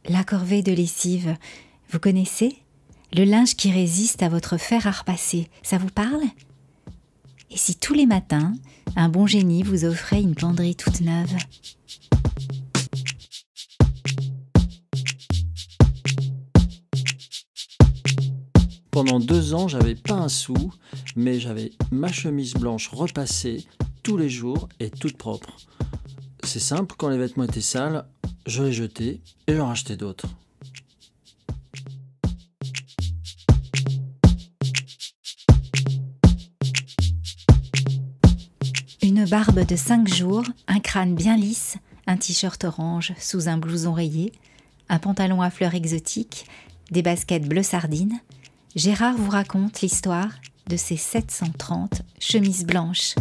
La corvée de lessive, vous connaissez? Le linge qui résiste à votre fer à repasser, ça vous parle? Et si tous les matins, un bon génie vous offrait une penderie toute neuve? Pendant 2 ans, j'avais pas un sou, mais j'avais ma chemise blanche repassée tous les jours et toute propre. C'est simple, quand les vêtements étaient sales, je les jetais et j'en rachetais d'autres. Une barbe de 5 jours, un crâne bien lisse, un t-shirt orange sous un blouson rayé, un pantalon à fleurs exotiques, des baskets bleu sardine, Gérard vous raconte l'histoire de ses 730 chemises blanches.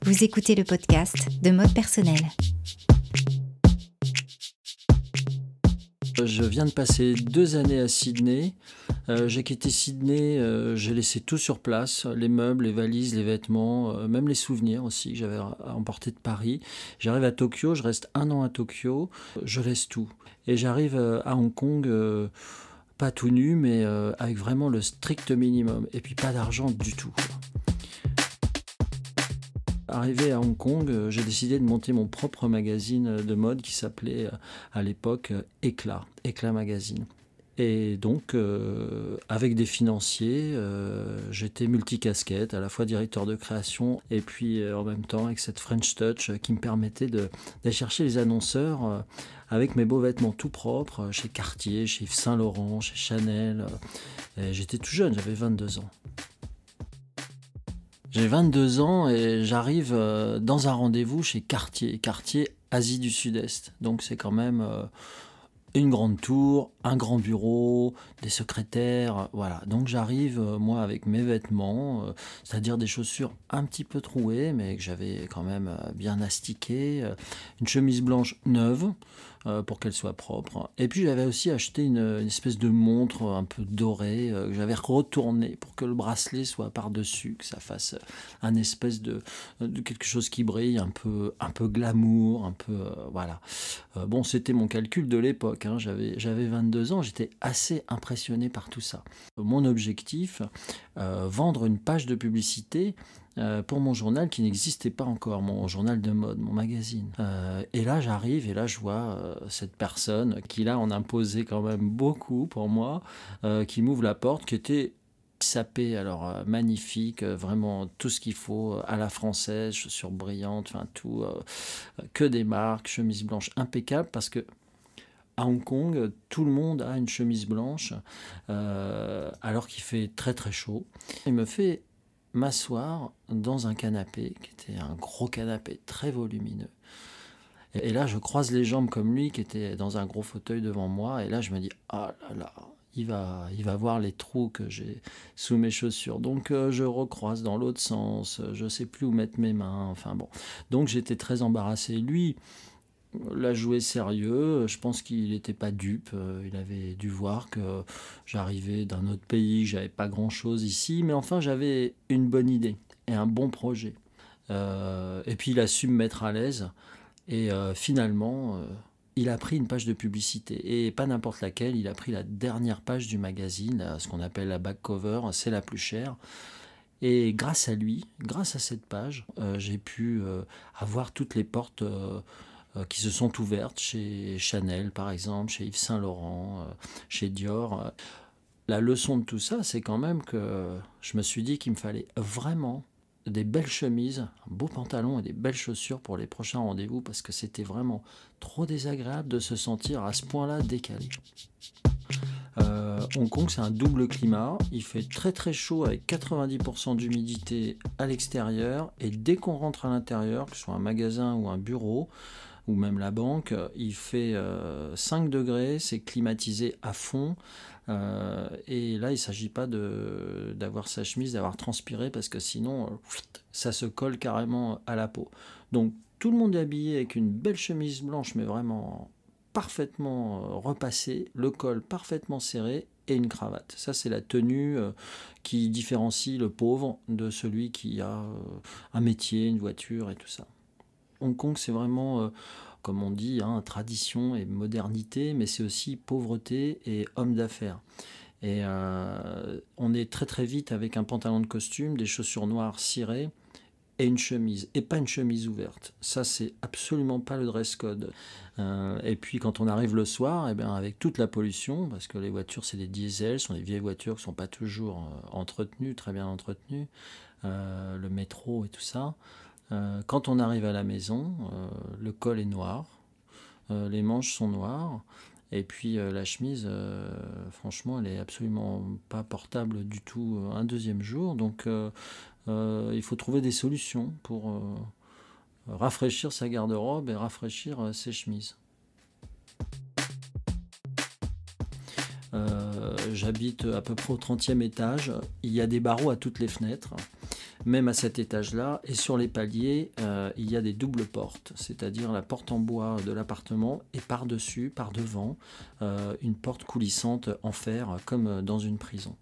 Vous écoutez le podcast de Mode Personnelle. Je viens de passer 2 années à Sydney. J'ai quitté Sydney, j'ai laissé tout sur place, les meubles, les valises, les vêtements, même les souvenirs aussi que j'avais emportés de Paris. J'arrive à Tokyo, je reste 1 an à Tokyo, je laisse tout. Et j'arrive à Hong Kong, pas tout nu, mais avec vraiment le strict minimum. Et puis pas d'argent du tout. Arrivé à Hong Kong, j'ai décidé de monter mon propre magazine de mode qui s'appelait à l'époque Éclat Magazine. Et donc, avec des financiers, j'étais multicasquette, à la fois directeur de création et puis en même temps avec cette French Touch qui me permettait d'aller chercher les annonceurs avec mes beaux vêtements tout propres chez Cartier, chez Yves Saint Laurent, chez Chanel. Et j'étais tout jeune, j'avais 22 ans. J'ai 22 ans et j'arrive dans un rendez-vous chez Cartier Asie du Sud-Est. Donc c'est quand même une grande tour, un grand bureau, des secrétaires, voilà. Donc j'arrive, moi, avec mes vêtements, c'est-à-dire des chaussures un petit peu trouées, mais que j'avais quand même bien astiquées, une chemise blanche neuve, pour qu'elle soit propre. Et puis j'avais aussi acheté une espèce de montre un peu dorée, que j'avais retournée pour que le bracelet soit par-dessus, que ça fasse un espèce de quelque chose qui brille, un peu glamour, un peu, voilà. Bon, c'était mon calcul de l'époque, hein. J'avais 22 ans, j'étais assez impressionné par tout ça. Mon objectif, vendre une page de publicité pour mon journal qui n'existait pas encore, mon journal de mode, mon magazine. Et là, j'arrive et là, je vois cette personne qui, là, en imposait quand même beaucoup pour moi, qui m'ouvre la porte, qui était sapé, alors magnifique, vraiment tout ce qu'il faut, à la française, chaussures brillantes, enfin tout, que des marques, chemise blanche impeccable, parce que à Hong Kong, tout le monde a une chemise blanche, alors qu'il fait très très chaud. Il me fait m'asseoir dans un canapé, qui était un gros canapé très volumineux. Et là, je croise les jambes comme lui, qui était dans un gros fauteuil devant moi, et là, je me dis, ah là là, il va voir les trous que j'ai sous mes chaussures. Donc je recroise dans l'autre sens, je ne sais plus où mettre mes mains, enfin bon. Donc j'étais très embarrassé. Lui l'a joué sérieux, je pense qu'il n'était pas dupe, il avait dû voir que j'arrivais d'un autre pays, que j'avais pas grand-chose ici, mais enfin j'avais une bonne idée et un bon projet. Et puis il a su me mettre à l'aise, et finalement... il a pris une page de publicité, et pas n'importe laquelle, il a pris la dernière page du magazine, ce qu'on appelle la back cover, c'est la plus chère. Et grâce à lui, grâce à cette page, j'ai pu avoir toutes les portes qui se sont ouvertes chez Chanel, par exemple, chez Yves Saint Laurent, chez Dior. La leçon de tout ça, c'est quand même que je me suis dit qu'il me fallait vraiment des belles chemises, un beau pantalon et des belles chaussures pour les prochains rendez-vous, parce que c'était vraiment trop désagréable de se sentir à ce point-là décalé. Hong Kong, c'est un double climat. Il fait très très chaud avec 90% d'humidité à l'extérieur, et dès qu'on rentre à l'intérieur, que ce soit un magasin ou un bureau, ou même la banque, il fait 5 degrés, c'est climatisé à fond. Et là, il ne s'agit pas d'avoir sa chemise, d'avoir transpiré, parce que sinon, ça se colle carrément à la peau. Donc, tout le monde est habillé avec une belle chemise blanche, mais vraiment parfaitement repassée, le col parfaitement serré, et une cravate. Ça, c'est la tenue qui différencie le pauvre de celui qui a un métier, une voiture et tout ça. Hong Kong, c'est vraiment comme on dit, hein, tradition et modernité, mais c'est aussi pauvreté et homme d'affaires. Et on est très très vite avec un pantalon de costume, des chaussures noires cirées et une chemise, et pas une chemise ouverte. Ça, c'est absolument pas le dress code. Et puis quand on arrive le soir, eh bien, avec toute la pollution, parce que les voitures c'est des diesels, ce sont des vieilles voitures qui ne sont pas toujours entretenues, très bien entretenues, le métro et tout ça. Quand on arrive à la maison, le col est noir, les manches sont noires, et puis la chemise, franchement, elle est absolument pas portable du tout un deuxième jour. Donc il faut trouver des solutions pour rafraîchir sa garde-robe et rafraîchir ses chemises. J'habite à peu près au 30e étage. Il y a des barreaux à toutes les fenêtres, même à cet étage-là. Et sur les paliers, il y a des doubles portes, c'est-à-dire la porte en bois de l'appartement et par-dessus, par-devant, une porte coulissante en fer, comme dans une prison.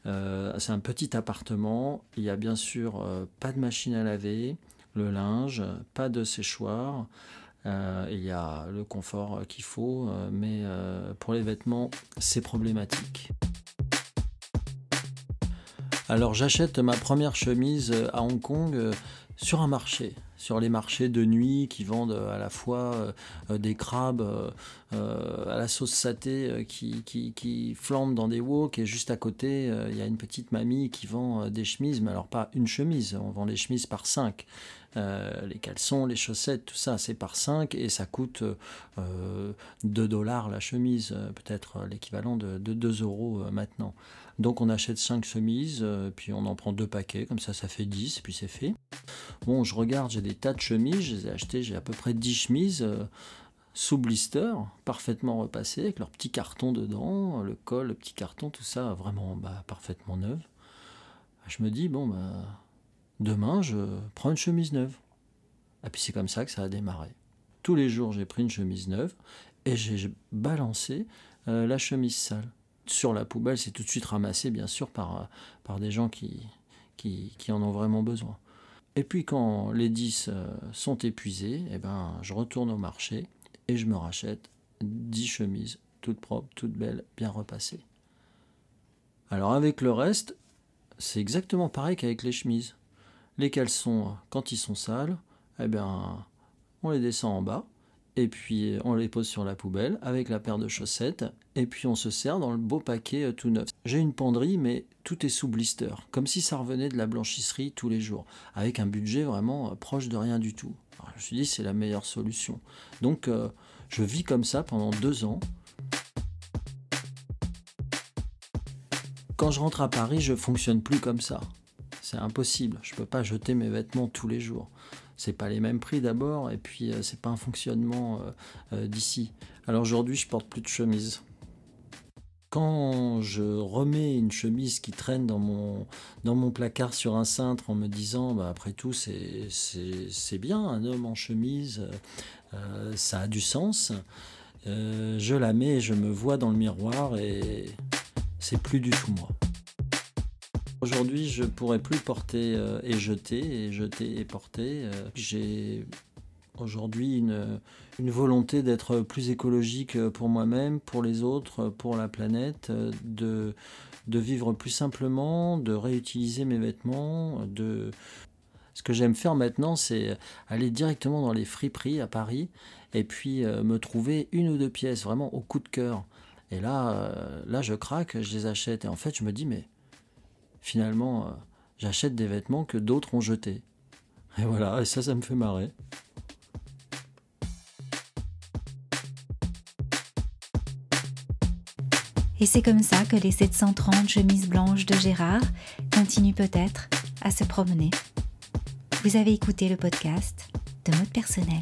C'est un petit appartement. Il n'y a bien sûr pas de machine à laver, le linge, pas de séchoir. Il y a le confort qu'il faut, mais pour les vêtements, c'est problématique. Alors j'achète ma première chemise à Hong Kong sur un marché, sur les marchés de nuit qui vendent à la fois des crabes à la sauce saté qui flambent dans des woks, et juste à côté il y a une petite mamie qui vend des chemises, mais alors pas une chemise, on vend les chemises par 5. Les caleçons, les chaussettes, tout ça c'est par 5 et ça coûte $2 la chemise, peut-être l'équivalent de 2 € maintenant. Donc on achète 5 chemises, puis on en prend 2 paquets, comme ça fait 10, puis c'est fait. Bon, je regarde, j'ai des tas de chemises, je les ai achetées, j'ai à peu près 10 chemises sous blister, parfaitement repassées, avec leur petit carton dedans, le col, le petit carton, tout ça vraiment parfaitement neuf. Je me dis, bon, demain, je prends une chemise neuve. Et puis c'est comme ça que ça a démarré. Tous les jours, j'ai pris une chemise neuve et j'ai balancé la chemise sale. Sur la poubelle, c'est tout de suite ramassé, bien sûr, par des gens qui en ont vraiment besoin. Et puis quand les 10 sont épuisés, eh ben, je retourne au marché et je me rachète 10 chemises, toutes propres, toutes belles, bien repassées. Alors avec le reste, c'est exactement pareil qu'avec les chemises. Les caleçons, quand ils sont sales, eh bien, on les descend en bas, et puis on les pose sur la poubelle avec la paire de chaussettes, et puis on se sert dans le beau paquet tout neuf. J'ai une penderie, mais tout est sous blister, comme si ça revenait de la blanchisserie tous les jours, avec un budget vraiment proche de rien du tout. Alors, je me suis dit, c'est la meilleure solution. Donc, je vis comme ça pendant 2 ans. Quand je rentre à Paris, je fonctionne plus comme ça. C'est impossible, je ne peux pas jeter mes vêtements tous les jours. C'est pas les mêmes prix d'abord, et puis c'est pas un fonctionnement d'ici. Alors aujourd'hui, je porte plus de chemise. Quand je remets une chemise qui traîne dans mon placard sur un cintre en me disant, après tout, c'est bien, un homme en chemise, ça a du sens, je la mets et je me vois dans le miroir et c'est plus du tout moi. Aujourd'hui, je ne pourrais plus porter et jeter et porter. J'ai aujourd'hui une volonté d'être plus écologique pour moi-même, pour les autres, pour la planète, de vivre plus simplement, de réutiliser mes vêtements. Ce que j'aime faire maintenant, c'est aller directement dans les friperies à Paris et puis me trouver 1 ou 2 pièces vraiment au coup de cœur. Et là, je craque, je les achète. Et en fait, je me dis, mais finalement, j'achète des vêtements que d'autres ont jetés. Et voilà, et ça me fait marrer. Et c'est comme ça que les 730 chemises blanches de Gérard continuent peut-être à se promener. Vous avez écouté le podcast de Mode Personnel.